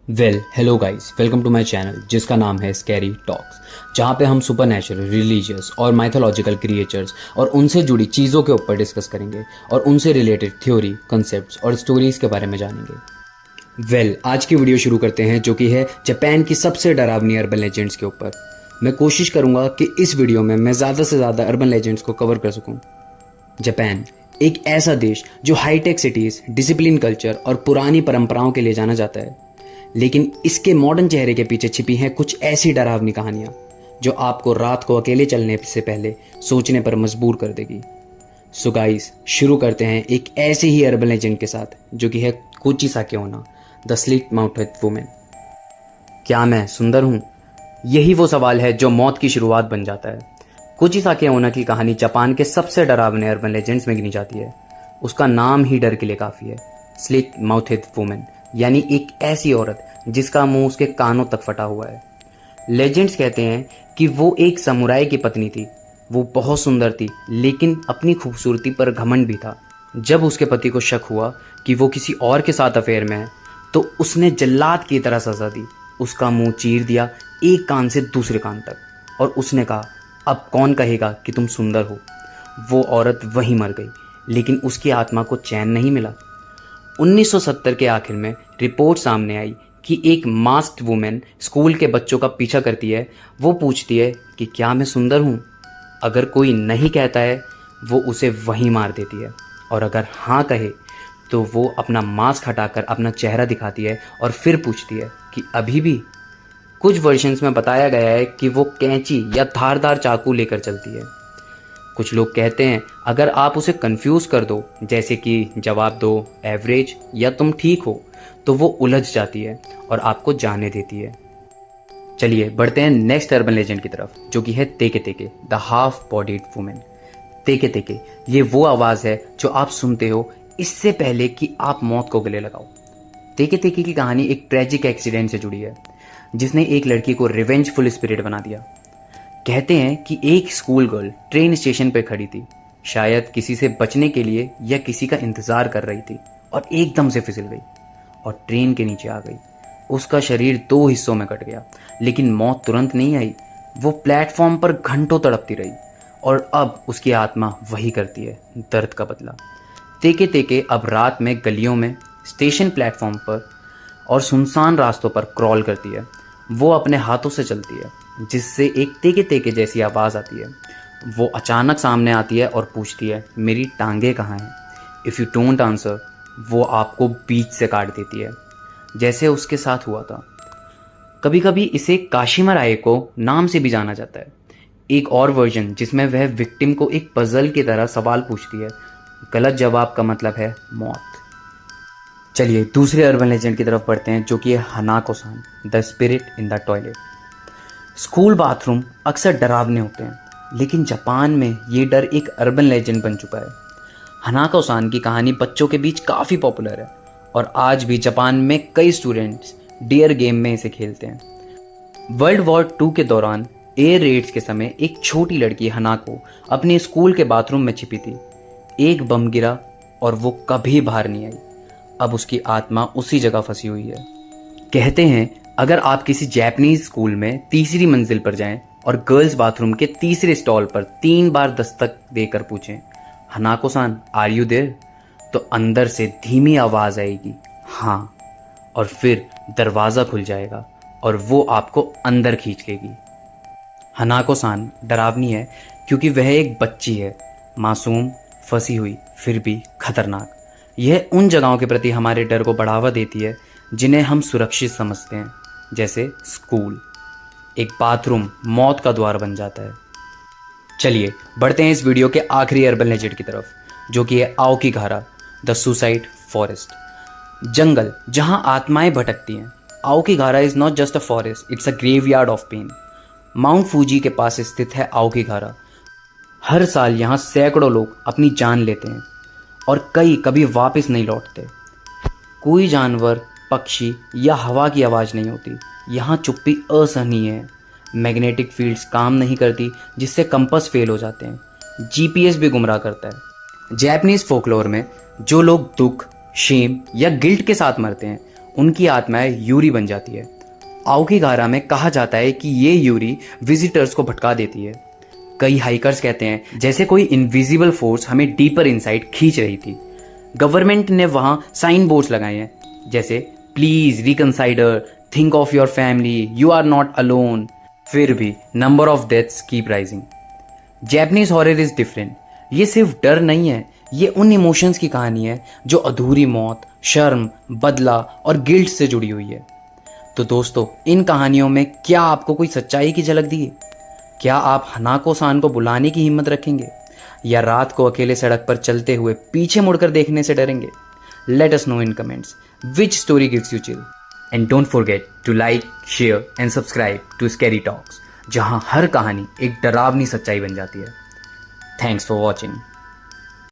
Hello guys, welcome to my channel जिसका नाम है स्कैरी टॉक्स, जहाँ पे हम सुपर नेचुरल, रिलीजियस और माइथोलॉजिकल क्रिएचर्स और उनसे जुड़ी चीज़ों के ऊपर डिस्कस करेंगे और उनसे रिलेटेड थ्योरी, कॉन्सेप्ट्स और स्टोरीज के बारे में जानेंगे। आज की वीडियो शुरू करते हैं, जो कि है जापान की सबसे डरावनी अर्बन लेजेंड्स के ऊपर। मैं कोशिश करूंगा कि इस वीडियो में मैं ज़्यादा से ज़्यादा अर्बन लेजेंड्स को कवर कर सकूं। जापान एक ऐसा देश जो हाईटेक सिटीज़, डिसिप्लिन कल्चर और पुरानी परंपराओं के लिए जाना जाता है, लेकिन इसके मॉडर्न चेहरे के पीछे छिपी हैं कुछ ऐसी डरावनी कहानियां जो आपको रात को अकेले चलने से पहले सोचने पर मजबूर कर देगी। सो गाइस, शुरू करते हैं एक ऐसे ही अर्बन लेजेंड के साथ, जो कि है कुचिसाके ओना, द स्लिट माउथेड वुमेन। क्या मैं सुंदर हूं? यही वो सवाल है जो मौत की शुरुआत बन जाता है। कुचिसाके ओना की कहानी जापान के सबसे डरावने अर्बन लेजेंड्स में गिनी जाती है। उसका नाम ही डर के लिए काफी है, स्लिट माउथेड वुमेन, यानी एक ऐसी औरत जिसका मुंह उसके कानों तक फटा हुआ है। लेजेंड्स कहते हैं कि वो एक समुराई की पत्नी थी। वो बहुत सुंदर थी, लेकिन अपनी खूबसूरती पर घमंड भी था। जब उसके पति को शक हुआ कि वो किसी और के साथ अफेयर में है, तो उसने जल्लाद की तरह सजा दी। उसका मुंह चीर दिया, एक कान से दूसरे कान तक, और उसने कहा, अब कौन कहेगा कि तुम सुंदर हो। वो औरत वहीं मर गई, लेकिन उसकी आत्मा को चैन नहीं मिला। 1970 के आखिर में रिपोर्ट सामने आई कि एक मास्क्ड वुमेन स्कूल के बच्चों का पीछा करती है। वो पूछती है कि क्या मैं सुंदर हूँ। अगर कोई नहीं कहता है, वो उसे वहीं मार देती है, और अगर हाँ कहे तो वो अपना मास्क हटाकर अपना चेहरा दिखाती है और फिर पूछती है कि अभी भी। कुछ वर्जन्स में बताया गया है कि वो कैंची या धारदार चाकू लेकर चलती है। कुछ लोग कहते हैं अगर आप उसे कंफ्यूज कर दो, जैसे कि जवाब दो एवरेज या तुम ठीक हो, तो वो उलझ जाती है और आपको जाने देती है। चलिए बढ़ते हैं नेक्स्ट अर्बन लेजेंड की तरफ, जो कि है तेके तेके, द हाफ बॉडीड वुमेन। तेके तेके ये वो आवाज़ है जो आप सुनते हो इससे पहले कि आप मौत को गले लगाओ। तेके तेके की कहानी एक ट्रेजिक एक्सीडेंट से जुड़ी है, जिसने एक लड़की को रिवेंजफुल स्पिरिट बना दिया। कहते हैं कि एक स्कूल गर्ल ट्रेन स्टेशन पर खड़ी थी, शायद किसी से बचने के लिए या किसी का इंतजार कर रही थी, और एकदम से फिसल गई और ट्रेन के नीचे आ गई। उसका शरीर 2 हिस्सों में कट गया, लेकिन मौत तुरंत नहीं आई। वो प्लेटफॉर्म पर घंटों तड़पती रही, और अब उसकी आत्मा वही करती है, दर्द का बदला। तेके तेके अब रात में गलियों में, स्टेशन प्लेटफॉर्म पर और सुनसान रास्तों पर क्रॉल करती है। वो अपने हाथों से चलती है, जिससे एक तेके तेके जैसी आवाज़ आती है। वो अचानक सामने आती है और पूछती है, मेरी टांगे कहाँ हैं? इफ़ यू डोंट आंसर, वो आपको बीच से काट देती है, जैसे उसके साथ हुआ था। कभी कभी इसे काशिमा राय को नाम से भी जाना जाता है। एक और वर्जन जिसमें वह विक्टिम को एक पजल की तरह सवाल पूछती है। गलत जवाब का मतलब है मौत। चलिए दूसरे अर्बन लेजेंड की तरफ बढ़ते हैं, जो कि है Hanako san, the spirit in the toilet. School bathroom अक्सर डरावने होते हैं, लेकिन जापान में ये डर एक अर्बन लेजेंड बन चुका है। हनाको-सान की कहानी बच्चों के बीच काफ़ी पॉपुलर है, और आज भी जापान में कई स्टूडेंट्स डियर गेम में इसे खेलते हैं। वर्ल्ड वॉर 2 के दौरान एयर रेड्स के समय एक छोटी लड़की हनाको अपने स्कूल के बाथरूम में छिपी थी। एक बम गिरा और वो कभी बाहर नहीं आई। अब उसकी आत्मा उसी जगह फंसी हुई है। कहते हैं अगर आप किसी जापानीज स्कूल में तीसरी मंजिल पर जाएं और गर्ल्स बाथरूम के तीसरे स्टॉल पर 3 बार दस्तक देकर पूछें, हनाको-सान आर यू देयर, तो अंदर से धीमी आवाज आएगी, हाँ, और फिर दरवाजा खुल जाएगा और वो आपको अंदर खींच लेगी। हनाको-सान डरावनी है क्योंकि वह एक बच्ची है, मासूम, फंसी हुई, फिर भी खतरनाक। यह उन जगहों के प्रति हमारे डर को बढ़ावा देती है जिन्हें हम सुरक्षित समझते हैं, जैसे स्कूल। एक बाथरूम मौत का द्वार बन जाता है। चलिए बढ़ते हैं इस वीडियो के आखिरी अर्बन लेजेंड की तरफ, जो कि है आओकीगारा, द सुसाइड फॉरेस्ट। जंगल जहां आत्माएं भटकती हैं। Aokigahara is not just a forest, it's a graveyard of pain. Mount Fuji के पास स्थित है आओकीगारा। हर साल यहाँ सैकड़ों लोग अपनी जान लेते हैं, और कई कभी वापस नहीं लौटते। कोई जानवर, पक्षी या हवा की आवाज़ नहीं होती। यहाँ चुप्पी असहनीय है। मैग्नेटिक फील्ड्स काम नहीं करती, जिससे कंपास फेल हो जाते हैं। जीपीएस भी गुमराह करता है। जापानीज फोकलोर में जो लोग दुख, शेम या गिल्ट के साथ मरते हैं, उनकी आत्माएं यूरी बन जाती है। आओकीगारा में कहा जाता है कि ये यूरी विजिटर्स को भटका देती है। कई हाइकर्स कहते हैं जैसे कोई इनविजिबल फोर्स हमें डीपर इनसाइड खींच रही थी। गवर्नमेंट ने वहां साइन बोर्ड्स लगाए हैं जैसे please reconsider, think of your family, you are not alone. फिर भी number of deaths keep rising. Japanese horror is different. ये सिर्फ डर नहीं है, ये उन इमोशंस की कहानी है जो अधूरी मौत, शर्म, बदला और गिल्ट से जुड़ी हुई है। तो दोस्तों, इन कहानियों में क्या आपको कोई सच्चाई की झलक दी? क्या आप हनाको सान को बुलाने की हिम्मत रखेंगे या रात को अकेले सड़क पर चलते हुए पीछे मुड़कर देखने से डरेंगे? Let us know in comments which story gives you chill. And don't forget to like, share and subscribe to Scary Talks, जहां हर कहानी एक डरावनी सच्चाई बन जाती है। Thanks for watching.